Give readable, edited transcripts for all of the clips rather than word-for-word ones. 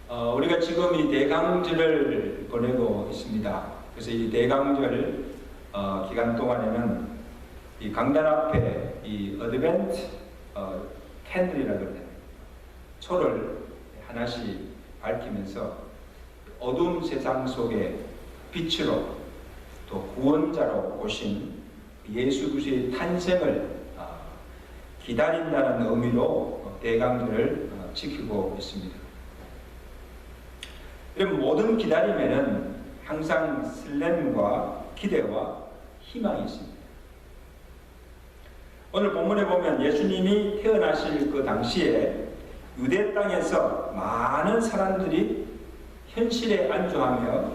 우리가 지금 이 대강절을 보내고 있습니다. 그래서 이 대강절 기간 동안에는 이 강단 앞에 이 어드벤트 캔들이라고 그래요. 초를 하나씩 밝히면서 어두운 세상 속에 빛으로 또 구원자로 오신 예수 그리스도의 탄생을 기다린다는 의미로 대강절을 지키고 있습니다. 이런 모든 기다림에는 항상 설렘과 기대와 희망이 있습니다. 오늘 본문에 보면 예수님이 태어나실 그 당시에 유대 땅에서 많은 사람들이 현실에 안주하며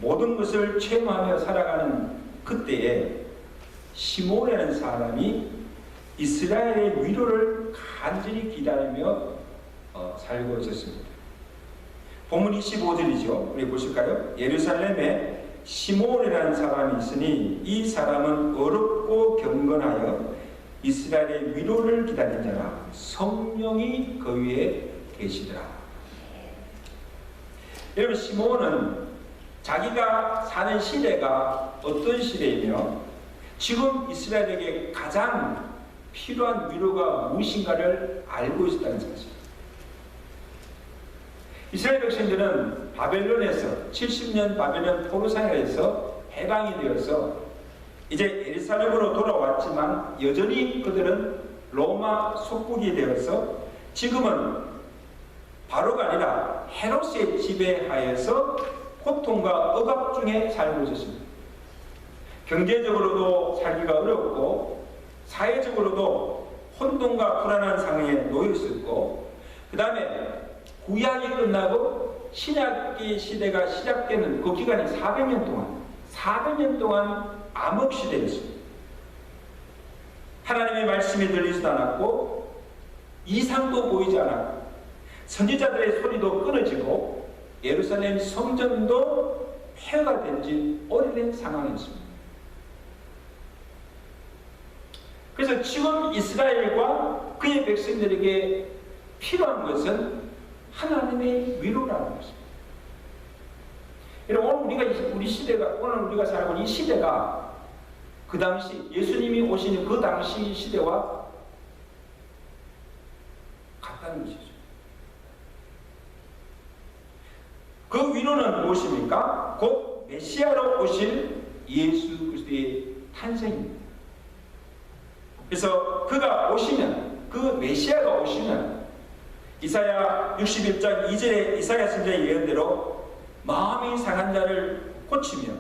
모든 것을 체험하며 살아가는 그때에 시몬이라는 사람이 이스라엘의 위로를 간절히 기다리며 살고 있었습니다. 본문 25절이죠. 우리 보실까요? 예루살렘에 시몬이라는 사람이 있으니 이 사람은 어렵고 경건하여 이스라엘의 위로를 기다린 자라. 성령이 그 위에 계시더라. 여러분, 시몬은 자기가 사는 시대가 어떤 시대이며 지금 이스라엘에게 가장 필요한 위로가 무엇인가를 알고 있었다는 사실. 이스라엘 백성들은 바벨론에서 70년 바벨론 포로상에서 해방이 되어서 이제 예루살렘으로 돌아왔지만 여전히 그들은 로마 속국이 되어서 지금은 바로가 아니라 헤롯의 지배하에서 고통과 억압 중에 살고 있었습니다. 경제적으로도 살기가 어렵고 사회적으로도 혼돈과 불안한 상황에 놓여 있었고, 그 다음에 구약이 끝나고 신약의 시대가 시작되는 그 기간이 400년 동안 암흑 시대였습니다. 하나님의 말씀이 들리지도 않았고 이상도 보이지 않았고 선지자들의 소리도 끊어지고 예루살렘 성전도 폐허가 된 지 오래된 상황이었습니다. 그래서 지금 이스라엘과 그의 백성들에게 필요한 것은 하나님의 위로라는 것입니다. 여러분, 오늘 우리가 살고 있는 이 시대가 그 당시 예수님이 오시는 그 당시 시대와 같다는 것이죠. 그 위로는 무엇입니까? 곧 메시아로 오실 예수 그리스도의 탄생입니다. 그래서 그가 오시면, 그 메시아가 오시면 이사야 61장 2절에 이사야 선지자의 예언대로 마음이 상한 자를 고치며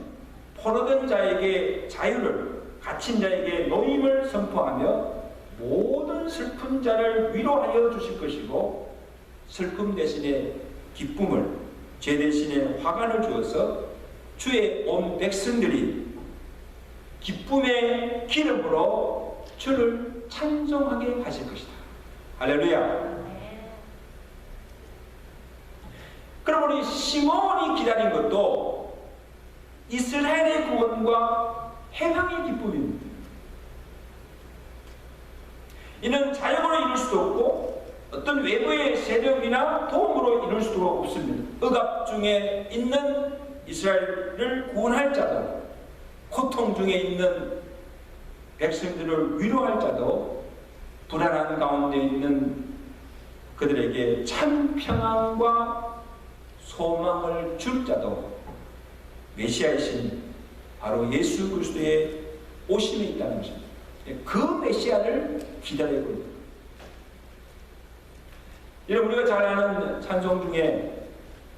포로된 자에게 자유를, 갇힌 자에게 노임을 선포하며 모든 슬픈 자를 위로하여 주실 것이고 슬픔 대신에 기쁨을, 죄 대신에 화관을 주어서 주의 온 백성들이 기쁨의 기름으로 주를 찬송하게 하실 것이다. 할렐루야. 그럼 우리 시몬이 기다린 것도 이스라엘의 구원과 해방의 기쁨입니다. 이는 자력으로 이룰 수도 없고 어떤 외부의 세력이나 도움으로 이룰 수도 없습니다. 억압 중에 있는 이스라엘을 구원할 자도, 고통 중에 있는 백성들을 위로할 자도, 불안한 가운데 있는 그들에게 참 평안과 소망을 줄 자도 메시아이신 바로 예수 그리스도의 오심이 있다는 것입니다. 그 메시아를 기다리고 있다. 여러분, 우리가 잘 아는 찬송 중에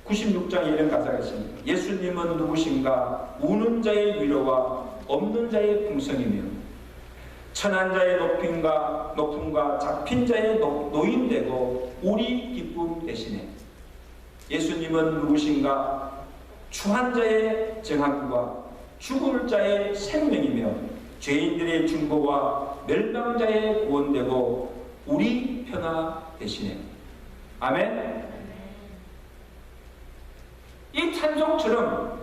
96장에 이런 가사가 있습니다. 예수님은 누구신가? 우는 자의 위로와 없는 자의 풍성이며 천한 자의 높음과 잡힌 자의 노임되고 우리 기쁨 대신에. 예수님은 누구신가? 추한 자의 정함과 죽을 자의 생명이며 죄인들의 중보와 멸망자의 구원되고 우리 평화 대신에. 아멘. 이 찬송처럼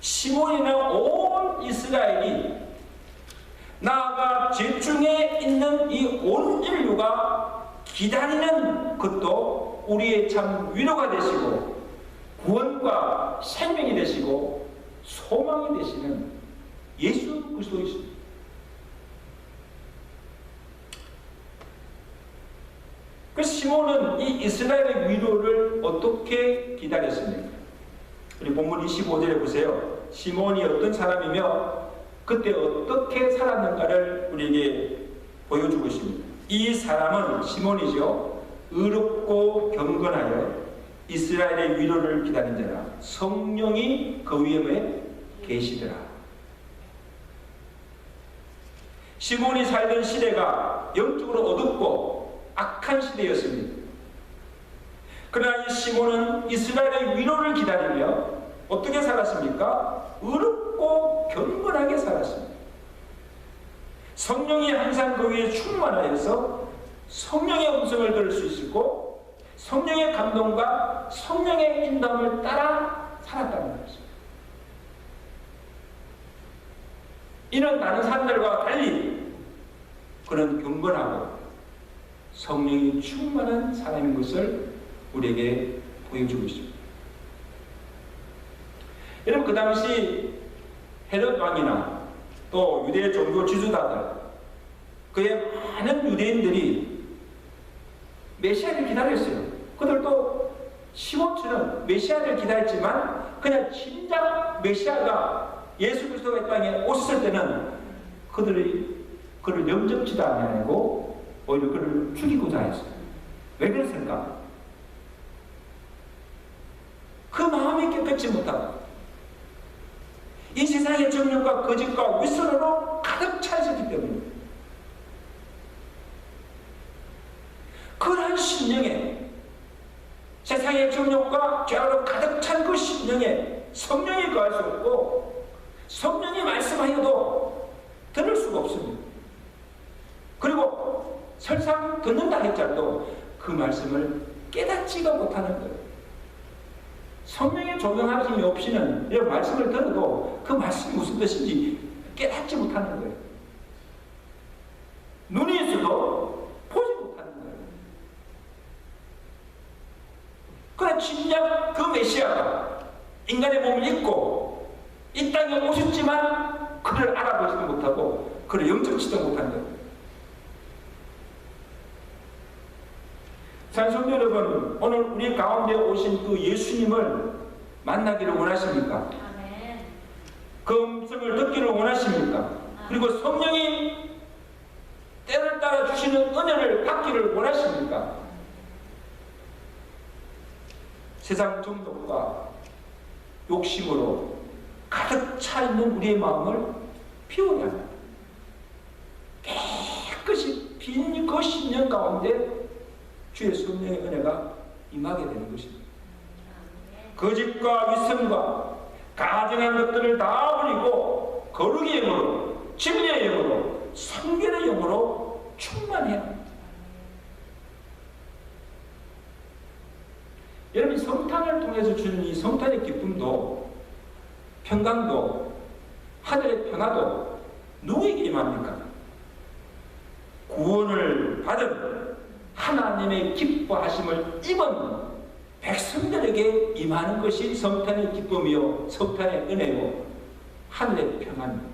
시몬이나 온 이스라엘이 나아가 죄 중에 있는 이 온 인류가 기다리는 것도 우리의 참 위로가 되시고 구원과 생명이 되시고 소망이 되시는 예수 그리스도이십니다. 그 시몬은 이 이스라엘의 위로를 어떻게 기다렸습니까? 우리 본문 25절에 보세요. 시몬이 어떤 사람이며 그때 어떻게 살았는가를 우리에게 보여주고 있습니다. 이 사람은 시몬이죠. 의롭고 경건하여 이스라엘의 위로를 기다린 자라. 성령이 그 위에 계시더라. 시몬이 살던 시대가 영적으로 어둡고 악한 시대였습니다. 그러나 이 시몬은 이스라엘의 위로를 기다리며 어떻게 살았습니까? 의롭고 경건하게 살았습니다. 성령이 항상 그 위에 충만하여서 성령의 음성을 들을 수 있었고 성령의 감동과 성령의 인도함을 따라 살았다는 것입니다. 이는 다른 사람들과 달리 그런 경건하고 성령이 충만한 사람인 것을 우리에게 보여주고 있습니다. 여러분, 그 당시 헤롯 왕이나 또 유대 종교 지도자들, 그의 많은 유대인들이 메시아를 기다렸어요. 그들도 시몬처럼 메시아를 기다렸지만 그냥 진작 메시아가 예수 그리스도가 이 땅에 오셨을 때는 그들이 그를 영접지도 아니하고 오히려 그를 죽이고자 했어요. 왜 그랬을까? 그 마음이 깨끗지 못하고 이 세상의 정욕과 거짓과 윗선으로 가득 차 있었기 때문입니다. 그러한 심령에, 세상의 정욕과 죄로 가득 찬 그 심령에 성령이 거할 수 없고 성령이 말씀하여도 들을 수가 없습니다. 그리고 설상 듣는다 할지라도 그 말씀을 깨닫지가 못하는 거예요. 성령의 조명할 힘이 없이는 이 말씀을 들어도 그 말씀이 무슨 뜻인지 깨닫지 못하는 거예요. 눈이 있어도 보지 못하는 거예요. 그러나 진작 그 메시아가 인간의 몸을 입고 이 땅에 오셨지만 그를 알아보지도 못하고 그를 영접치도 못한 거예요. 산성도 여러분, 오늘 우리 가운데 오신 그 예수님을 만나기를 원하십니까? 아멘. 그 음성을 듣기를 원하십니까? 그리고 성령이 때를 따라 주시는 은혜를 받기를 원하십니까? 세상 정욕과 욕심으로 가득 차 있는 우리의 마음을 비워야 합니다. 깨끗이 빈 그 심령 가운데 주의 성령의 은혜가 임하게 되는 것입니다. 거짓과 위선과 가증한 것들을 다 버리고 거룩의 영으로, 진리의 영으로, 성결의 영으로 충만해야 합니다. 여러분, 성탄을 통해서 주는 이 성탄의 기쁨도, 평강도, 하늘의 평화도 누구에게 임합니까? 구원을 받은 하나님의 기뻐하심을 입은 백성들에게 임하는 것이 성탄의 기쁨이요 성탄의 은혜요 하늘의 평안입니다.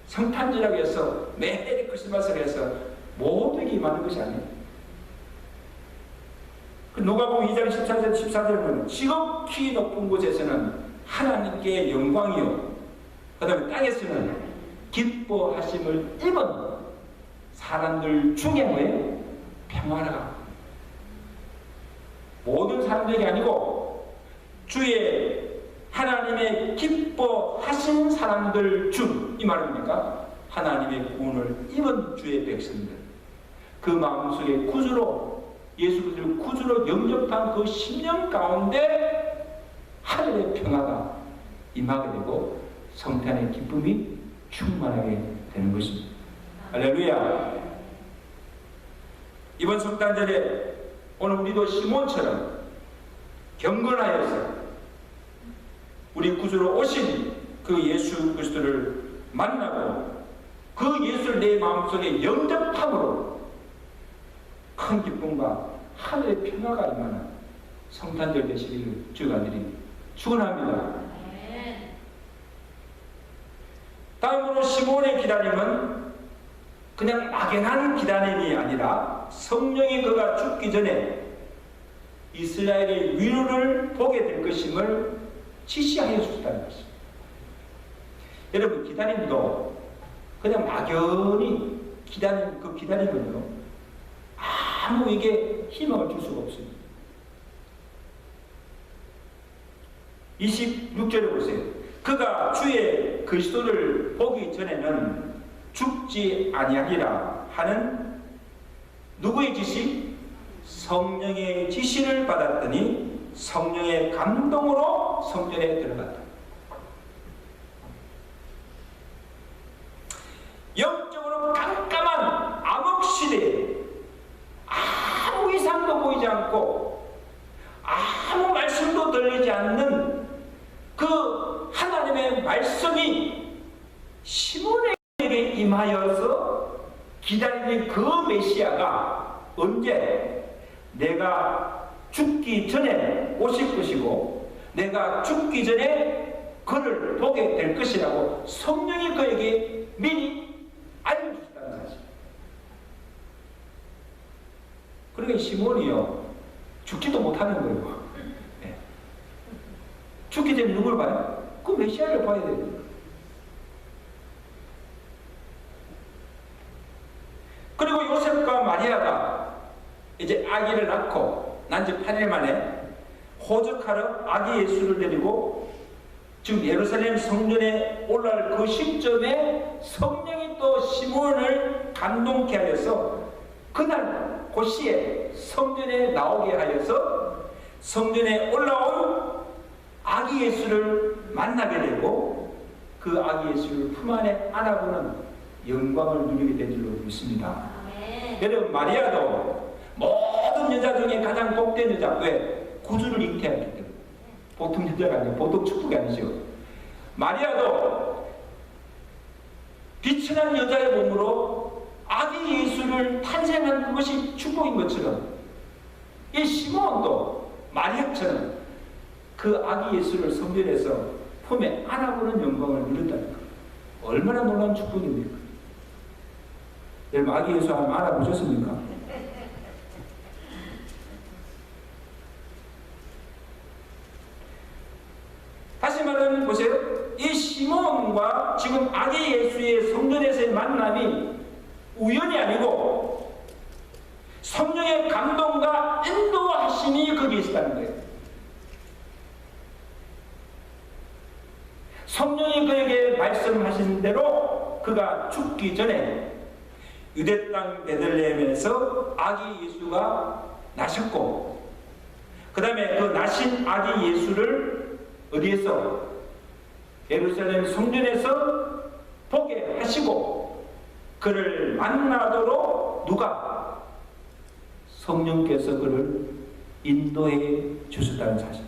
성탄절이라고 해서 메리 크리스마스를 해서 모두에게 임하는 것이 아니에요. 누가복음 2장 14절 보면 지극히 높은 곳에서는 하나님께 영광이요 그 다음에 땅에서는 기뻐하심을 입은 사람들 중에 뭐예요? 평화가 모든 사람들에게 아니고 주의 하나님의 기뻐하신 사람들 중 이 말입니까? 하나님의 구원을 입은 주의 백성들 그 마음속에 구주로 예수 그리스도를 구주로 영접한 그 심령 가운데 하늘의 평화가 임하게 되고 성탄의 기쁨이 충만하게 되는 것입니다. 할렐루야. 이번 성탄절에 오늘 우리도 시몬처럼 경건하여서 우리 구주로 오신 그 예수 그리스도를 만나고 그 예수를 내 마음속에 영접함으로 큰 기쁨과 하늘의 평화가 임하는 성탄절 되시기를 주가 드립니다. 축원합니다. 다음으로 시몬의 기다림은 그냥 막연한 기다림이 아니라 성령이 그가 죽기 전에 이스라엘의 위로를 보게 될 것임을 지시하여 주셨다는 것입니다. 여러분, 기다림도 그냥 막연히 기다림, 그 기다림은요, 아무 이게 희망을 줄 수가 없습니다. 26절에 보세요. 그가 주의 그리스도를 보기 전에는 죽지 아니하리라 하는 누구의 지시? 성령의 지시를 받았더니 성령의 감동으로 성전에 들어갔다. 영적으로 깜깜한 암흑시대에 아무 이상도 보이지 않고 아무 말씀도 들리지 않는 그 하나님의 말씀이 시몬에게 임하여서 기다리는 그 메시아가 언제 내가 죽기 전에 오실 것이고 내가 죽기 전에 그를 보게 될 것이라고 성령이 그에게 미리 알려주셨다는 사실. 그러니까 시몬이요 죽지도 못하는 거예요. 네. 죽기 전에 누굴 봐요? 그 메시아를 봐야 돼요. 그리고 요셉과 마리아가 이제 아기를 낳고 난 지 8일 만에 호적하러 아기 예수를 데리고 지금 예루살렘 성전에 올라갈 그 시점에 성령이 또 시몬을 감동케 하여서 그날 그 시에 성전에 나오게 하여서 성전에 올라온 아기 예수를 만나게 되고 그 아기 예수를 품 안에 안아보는 영광을 누리게 된 줄로 믿습니다. 여러분, 마리아도 모든 여자 중에 가장 복된 여자. 왜? 구주를 잉태했기 때문에. 보통 여자가 아니에요. 보통 축복이 아니죠. 마리아도 비천한 여자의 몸으로 아기 예수를 탄생한 것이 축복인 것처럼 이 시몬도 마리아처럼 그 아기 예수를 성전에서 품에 안아보는 영광을 누렸다는 것. 얼마나 놀라운 축복입니까? 여러분, 아기 예수 한번 알아보셨습니까? 다시 말하면 보세요. 이 시몬과 지금 아기 예수의 성전에서의 만남이 우연이 아니고 성령의 감동과 인도하심이 거기에 있었다는 거예요. 성령이 그에게 말씀하신 대로 그가 죽기 전에 유대 땅 베들레헴에서 아기 예수가 나셨고 그 다음에 그 나신 아기 예수를 어디에서? 예루살렘 성전에서 보게 하시고 그를 만나도록 누가? 성령께서 그를 인도해 주셨다는 사실.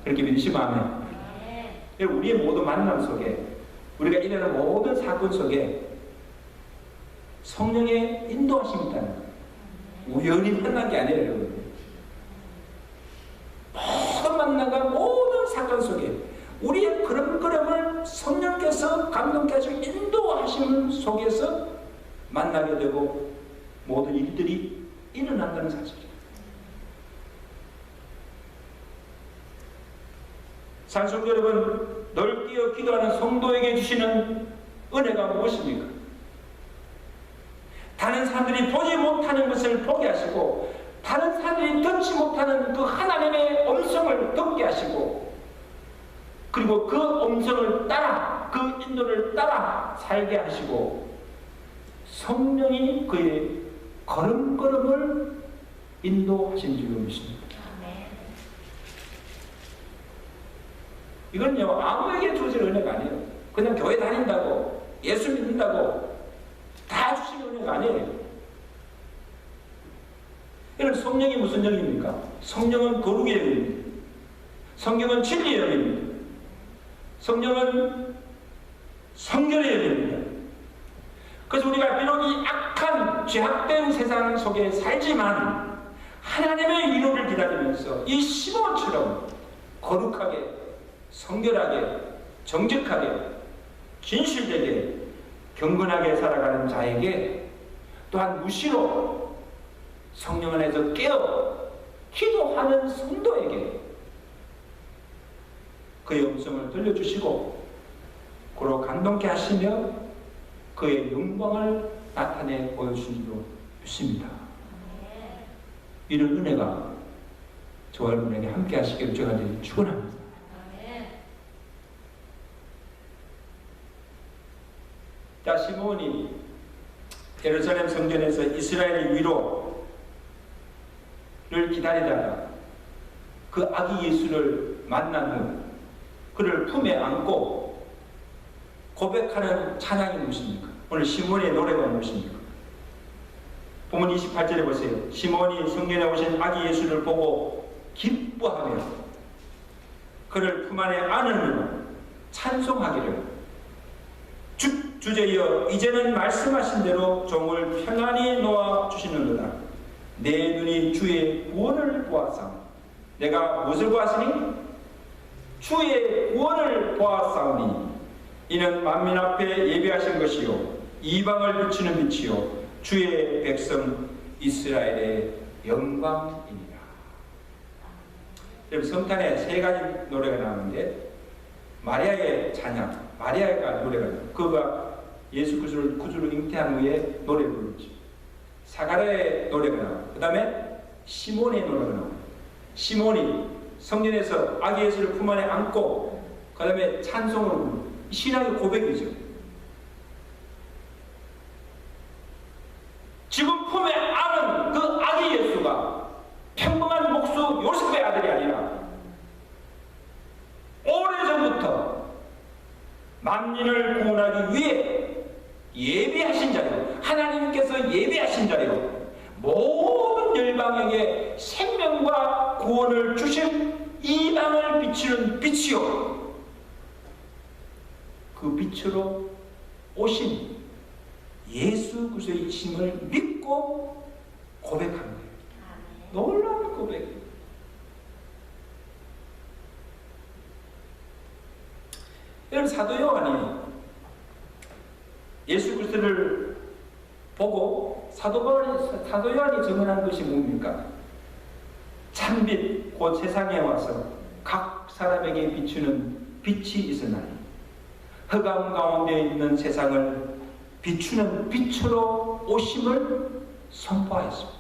그렇게 믿으시면 아멘. 우리의 모든 만남 속에 우리가 일어나는 모든 사건 속에 성령의 인도하심이 있다는 거예요. 우연히 만난 게 아니에요. 모든 만남과 모든 사건 속에 우리의 걸음걸음을 성령께서 감동케 하시고 인도하심 속에서 만나게 되고 모든 일들이 일어난다는 사실이에요. 산성도 여러분, 널 끼어 기도하는 성도에게 주시는 은혜가 무엇입니까? 다른 사람들이 보지 못하는 것을 보게 하시고 다른 사람들이 듣지 못하는 그 하나님의 음성을 듣게 하시고 그리고 그 음성을 따라 그 인도를 따라 살게 하시고 성령이 그의 걸음걸음을 인도하신 줄로 믿습니다. 이건요 아무에게 주어질 은혜가 아니에요. 그냥 교회 다닌다고 예수 믿는다고 다 주시는 은혜가 아니에요. 여러분, 성령이 무슨 영입니까? 성령은 거룩의 영입니다. 성경은 진리의 영입니다. 성령은 성결의 영입니다. 그래서 우리가 비록 이 악한 죄악된 세상 속에 살지만 하나님의 위로를 기다리면서 이 시몬처럼 거룩하게, 성결하게, 정직하게, 진실되게, 경건하게 살아가는 자에게, 또한 무시로 성령 안에서 깨어 기도하는 성도에게 그의 음성을 들려주시고 그로 감동케 하시며 그의 영광을 나타내 보여주신 줄로 믿습니다. 이런 은혜가 저와 여러분에게 함께 하시기를 제가 축원합니다. 자, 시몬이 예루살렘 성전에서 이스라엘의 위로를 기다리다가 그 아기 예수를 만난 후 그를 품에 안고 고백하는 찬양이 무엇입니까? 오늘 시몬의 노래가 무엇입니까? 본문 28절에 보세요. 시몬이 성전에 오신 아기 예수를 보고 기뻐하며 그를 품 안에 안으며 찬송하기를 주제여 이제는 말씀하신 대로 종을 편안히 놓아 주시는도다. 내 눈이 주의 구원을 보았사오니 내가 무엇을 보았으니? 주의 구원을 보았사오니 이는 만민 앞에 예비하신 것이요 이방을 비추는 빛이요 주의 백성 이스라엘의 영광이니라. 여러분, 성탄에 세 가지 노래가 나오는데 마리아의 찬양, 마리아가 노래가 나와요. 그가 예수 그리스도를 구주로 잉태한 후에 노래를 부르죠. 사가랴의 노래가 나와요. 그 다음에 시몬의 노래가 나와요. 시몬이 성전에서 아기 예수를 품 안에 안고 그 다음에 찬송을 부르고 신앙의 고백이죠. 지금 품에 안은 그 아기 예수가 평범한 목수 요셉의 아들이 아니라 오래전부터 만민을 구원하기 위해 예비하신 자요, 하나님께서 예비하신 자요, 모든 열방에게 생명과 구원을 주신 이방을 비추는 빛이요, 그 빛으로 오신 예수 그리스도의 이심을 믿고 고백한 거예요. 놀라운 고백이에요. 여러분, 사도 요한이 예수 그리스도를 보고 사도 요한이 증언한 것이 뭡니까? 참빛 곧 세상에 와서 각 사람에게 비추는 빛이 있으나니 흑암 가운데 있는 세상을 비추는 빛으로 오심을 선포하였습니다.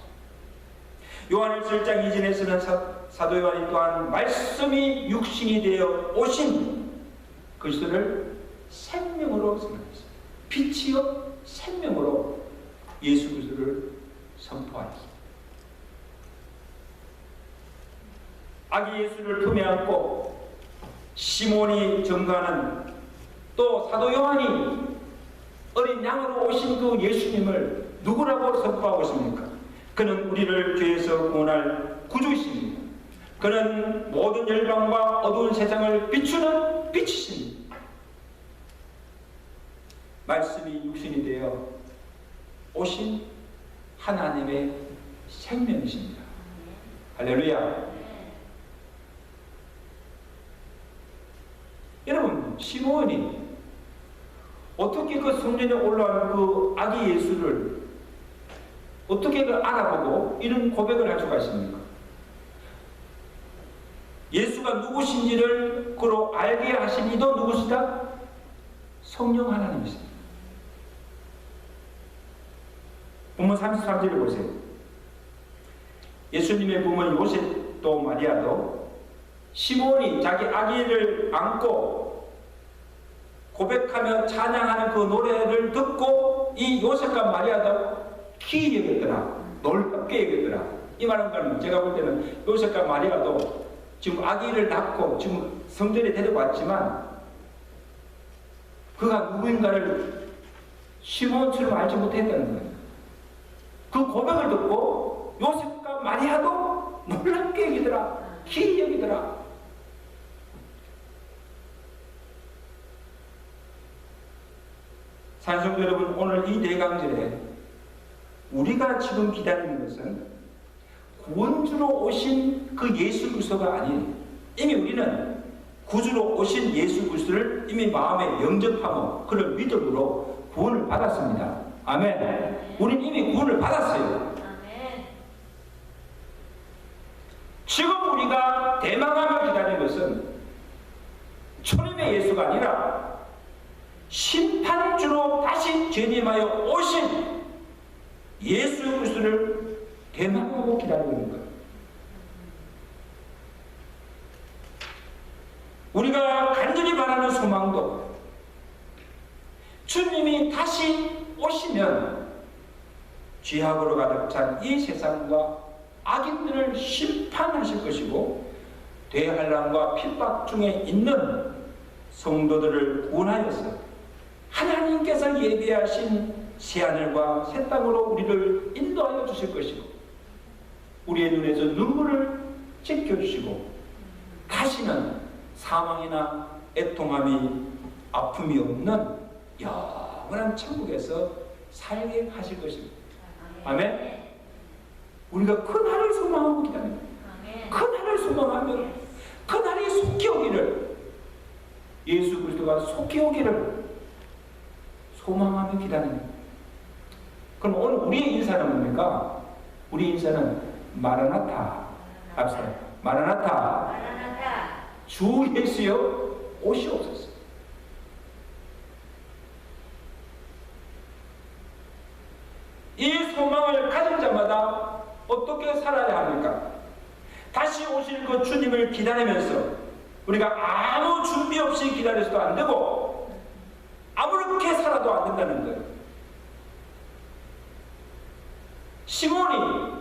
요한일서 1장 2절에서는 사도 요한이 또한 말씀이 육신이 되어 오신 그리스도를 생명으로 생각했습니다. 빛이요 생명으로 예수 그리스도를 선포하였습니다. 아기 예수를 품에 안고 시몬이 증거하는, 또 사도 요한이 어린 양으로 오신 그 예수님을 누구라고 선포하고 있습니까? 그는 우리를 죄에서 구원할 구주이십니다. 그는 모든 열방과 어두운 세상을 비추는 빛이십니다. 말씀이 육신이 되어 오신 하나님의 생명이십니다. 할렐루야. 여러분, 시몬이 어떻게 그 성전에 올라온 그 아기 예수를 어떻게 그 알아보고 이런 고백을 할 수가 있습니까? 예수가 누구신지를 그로 알게 하신 이도 누구시다? 성령 하나님이십니다. 본문 33절을 보세요. 예수님의 부모인 요셉도 마리아도 시몬이 자기 아기를 안고 고백하며 찬양하는 그 노래를 듣고 이 요셉과 마리아도 기이 여겼더라, 놀랍게 여겼더라. 이 말은 거는 제가 볼 때는 요셉과 마리아도 지금 아기를 낳고 지금 성전에 데려왔지만 그가 누구인가를 시몬처럼 알지 못했다는 거예요. 그 고백을 듣고 요셉과 마리아도 놀랍게 여기더라, 기이 여기더라. 산성도 여러분, 오늘 이 대강절에 우리가 지금 기다리는 것은 구원주로 오신 그 예수 그리스도가 아닌, 이미 우리는 구주로 오신 예수 그리스도를 이미 마음에 영접하고 그를 믿음으로 구원을 받았습니다. 아멘. 우리는 이미 구원을 받았어요. 지금 우리가 대망하며 기다리는 것은 초림의 예수가 아니라 심판주로 다시 재림하여 오신 예수 그리스도를 대망하고 기다리고 있는 거예요. 우리가 간절히 바라는 소망도 주님이 다시 오시면 죄악으로 가득 찬 이 세상과 악인들을 심판하실 것이고, 대환란과 핍박 중에 있는 성도들을 구원하여서 하나님께서 예비하신 새하늘과 새 땅으로 우리를 인도하여 주실 것이고, 우리의 눈에서 눈물을 지켜주시고 다시는 사망이나 애통함이 아픔이 없는 영원한 천국에서 살게 하실 것입니다. 아멘. 우리가 그 날을 소망하고 기다립니다. 그 날을 소망하며 그 날이 속히 오기를, 예수 그리스도가 속히 오기를 소망하며 기다립니다. 그럼 오늘 우리의 인사는 뭡니까? 우리 인사는 마라나타. 합시다. 마라나타. 주 예수여 오시옵소서. 이 소망을 가진 자마다 어떻게 살아야 합니까? 다시 오실 그 주님을 기다리면서 우리가 아무 준비 없이 기다려서도 안 되고 아무렇게 살아도 안 된다는 거예요. 시몬이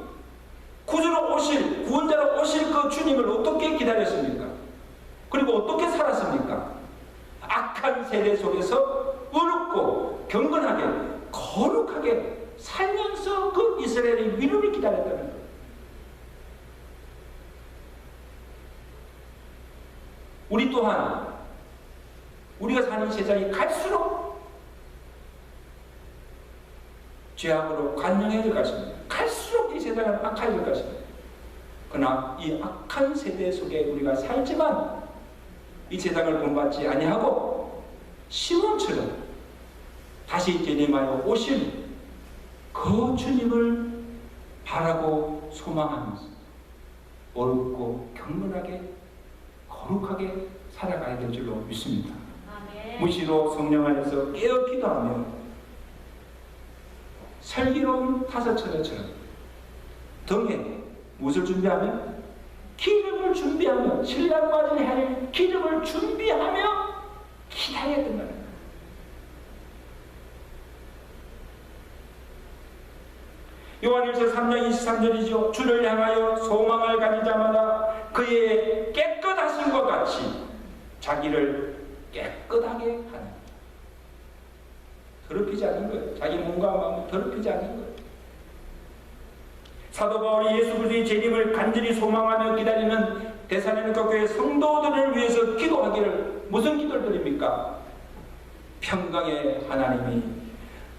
구주로 오실, 구원자로 오실 그 주님을 어떻게 기다렸습니까? 그리고 어떻게 살았습니까? 악한 세대 속에서 어렵고 경건하게 거룩하게 살면서 그 이스라엘의 위로를 기다렸다는 거예요. 우리 또한 우리가 사는 세상이 갈수록 죄악으로 관영해질 것입니다. 갈수록 이 세상은 악해질 것입니다. 그러나 이 악한 세대 속에 우리가 살지만 이 세상을 본받지 아니하고 시몬처럼 다시 재림하여 오실 그 주님을 바라고 소망하면서 어렵고 경건하게 거룩하게 살아가야 될 줄로 믿습니다. 아멘. 무시로 성령 안에서 깨어 기도하며 슬기로운 타서처럼 등에 무엇을 준비하면? 기름을 준비하며, 신랑 맞을 할 기름을 준비하며 기다려야 된다는 거예요. 요한일서 3장 23절이죠. 주를 향하여 소망을 가진 자마다 그의 깨끗하심과 같이 자기를 깨끗하게 하는, 더럽히지 않는 거예요. 자기 몸과 마음을 더럽히지 않는 거예요. 사도 바울이 예수 그리스도의 재림을 간절히 소망하며 기다리는 데살로니가 교회 성도들을 위해서 기도하기를, 무슨 기도를 드립니까? 평강의 하나님이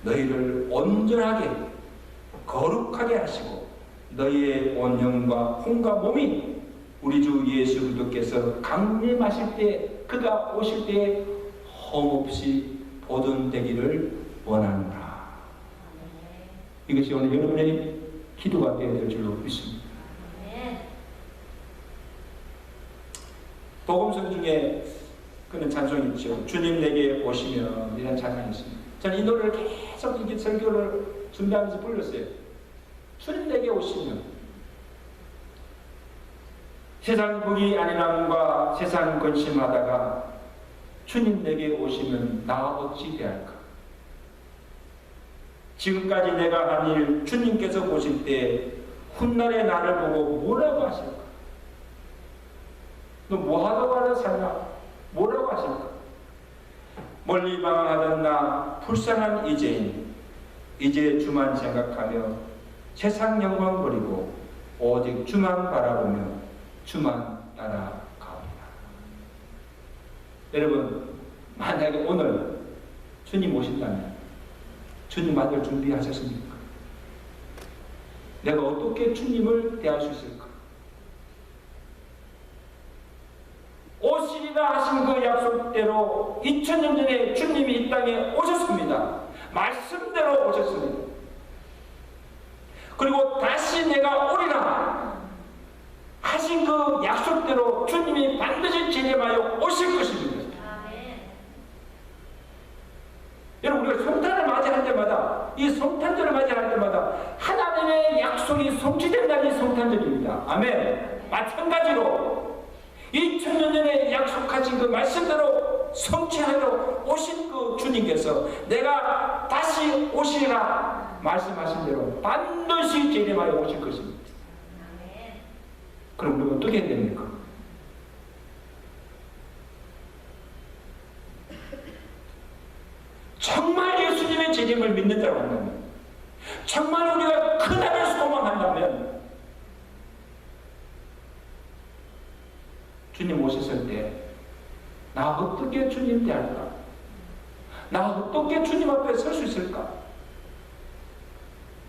너희를 온전하게 거룩하게 하시고 너희의 온 영과 혼과 몸이 우리 주 예수 그리스도께서 강림하실 때, 그가 오실 때에 험없이 보존되기를 원하노라. 이것이 오늘 여러분의 기도가 되어야 될 줄로 믿습니다. 복음서 중에 그런 찬송이 있죠. 주님 내게 오시면, 이런 찬송이 있습니다. 저는 이 노래를 계속 이렇게 설교를 준비하면서 불렀어요. 주님 내게 오시면, 세상 복이 아니함과 세상 근심하다가 주님 내게 오시면 나 어찌 대할까? 지금까지 내가 한 일 주님께서 보실 때 훗날의 나를 보고 뭐라고 하실까? 너 뭐하다가 살나? 뭐라고 하실까? 멀리 방황하던 나 불쌍한 이제인, 이제 주만 생각하며 세상 영광 버리고 오직 주만 바라보며 주만 따라가오리라. 여러분, 만약에 오늘 주님 오신다면 주님 맞을 준비하셨습니까? 내가 어떻게 주님을 대할 수 있을까? 오시리라 하신 그 약속대로 2000년 전에 주님이 이 땅에 오셨습니다. 말씀대로 오셨습니다. 그리고 다시 내가 오리라 하신 그 약속대로 주님이 반드시 재림하여 오실 것입니다. 여러분, 우리가 성탄을 맞이할 때마다, 이 성탄절을 맞이할 때마다 하나님의 약속이 성취된 날이 성탄절입니다. 아멘. 마찬가지로 2000년 전에 약속하신 그 말씀대로 성취하러 오신 그 주님께서 내가 다시 오시리라 말씀하신 대로 반드시 재림하여 오실 것입니다. 그럼 우리가 어떻게 해야 됩니까? 정말 예수님의 재림을 믿는다고 한다면, 정말 우리가 그날을 소망한다면, 주님 오셨을 때 나 어떻게 주님 대할까? 나 어떻게 주님 앞에 설 수 있을까?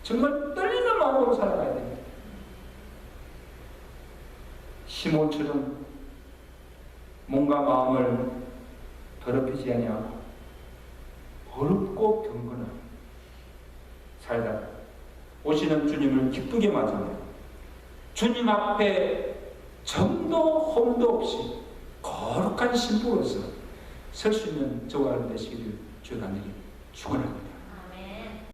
정말 떨리는 마음으로 살아가야 됩니다. 시몬처럼 몸과 마음을 더럽히지 아니하고 어렵고 경건하게 살다가 오시는 주님을 기쁘게 맞으며 주님 앞에 점도 험도 없이 거룩한 신부로서 설 수 있는 저와 여러분 되시기를 주의 간절히 축원합니다.